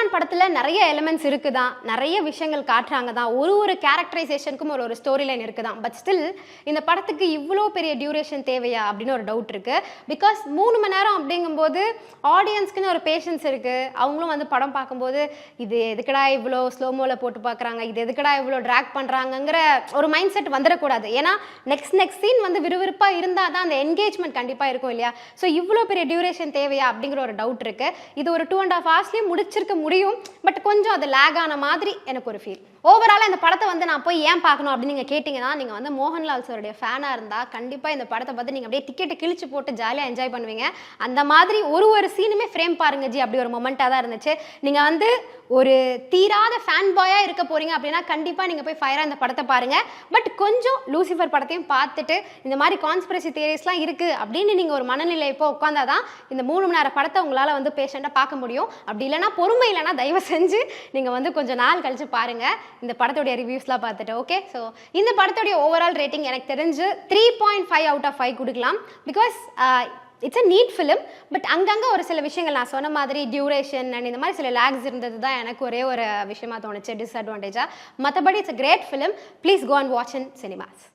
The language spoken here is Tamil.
துணிவான் படத்துல நிறைய எலிமெண்ட்ஸ் இருக்குதான், நிறைய விஷயங்கள் காட்டுறாங்க தான், ஒரு கேரக்டரைசேஷனுக்கும் ஒரு ஸ்டோரி லைன் இருக்குதான். பட் ஸ்டில் இந்த படத்துக்கு இவ்வளோ பெரிய டியூரேஷன் தேவையா அப்படின்னு ஒரு டவுட் இருக்கு. பிகாஸ் 3 மணி நேரம் அப்படிங்கும்போது ஆடியன்ஸ்க்குன்னு ஒரு பேஷன்ஸ் இருக்கு. அவங்களும் வந்து படம் பார்க்கும்போது இது எதுக்கடா இவ்வளோ ஸ்லோமோல போட்டு பார்க்குறாங்க, இது எதுக்கடா இவ்வளோ ட்ராக் பண்ணுறாங்கங்கிற ஒரு மைண்ட் செட் வந்துடக்கூடாது. ஏன்னா நெக்ஸ்ட் சீன் வந்து விறுவிறுப்பாக இருந்தால் தான் அந்த என்கேஜ்மெண்ட் கண்டிப்பாக இருக்கும் இல்லையா? ஸோ இவ்வளோ பெரிய டியூரேஷன் தேவையா அப்படிங்கிற ஒரு டவுட் இருக்கு. இது ஒரு 2.5 ஹவர்ஸ்லேயும் முடிச்சிருக்க முடியும். பட் கொஞ்சம் அது லேக் ஆன மாதிரி எனக்கு ஒரு ஃபீல். ஓவராலாக இந்த படத்தை வந்து நான் போய் ஏன் பார்க்கணும் அப்படின்னு நீங்கள் கேட்டிங்கன்னா, நீங்கள் வந்து மோகன்லால் சாருடைய ஃபேனாக இருந்தால் கண்டிப்பாக இந்த படத்தை பார்த்து நீங்கள் அப்படியே டிக்கெட்டை கிழிச்சு போட்டு ஜாலியாக என்ஜாய் பண்ணுவீங்க. அந்த மாதிரி ஒரு சீனுமே ஃப்ரேம் பாருங்க ஜி, அப்படி ஒரு மொமெண்ட்டாக தான் இருந்துச்சு. நீங்கள் வந்து ஒரு தீராத ஃபேன் பாயாக இருக்க போகிறீங்க அப்படின்னா கண்டிப்பாக நீங்கள் போய் ஃபயராக இந்த படத்தை பாருங்கள். பட் கொஞ்சம் லூசிஃபர் படத்தையும் பார்த்துட்டு இந்த மாதிரி கான்ஸ்பிரசி தியரிஸ்லாம் இருக்குது அப்படின்னு நீங்கள் ஒரு மனநிலை இப்போ உட்காந்தாதான் இந்த 3 மணி நேரம் படத்தை உங்களால் வந்து பேஷண்ட்டாக பார்க்க முடியும். அப்படி இல்லைனா பொறுமை இல்லைனா தயவு செஞ்சு நீங்கள் வந்து கொஞ்சம் நாள் கழிச்சு பாருங்கள் இந்த படத்தோடைய ரிவ்யூஸ்லாம் பார்த்துட்டு. ஓகே, ஸோ இந்த படத்தோடைய ஓவரால் ரேட்டிங் எனக்கு தெரிஞ்சு 3.5 out of 5 கொடுக்கலாம். Because it's a neat film. But அங்கங்கே ஒரு சில விஷயங்கள் நான் சொன்ன மாதிரி டியூரேஷன் அண்ட் இந்த மாதிரி சில லேக்ஸ் இருந்தது தான் எனக்கு ஒரே ஒரு விஷயமா தோணுச்சு டிஸ்அட்வான்டேஜாக. மற்றபடி it's a great film. Please go and watch in cinemas.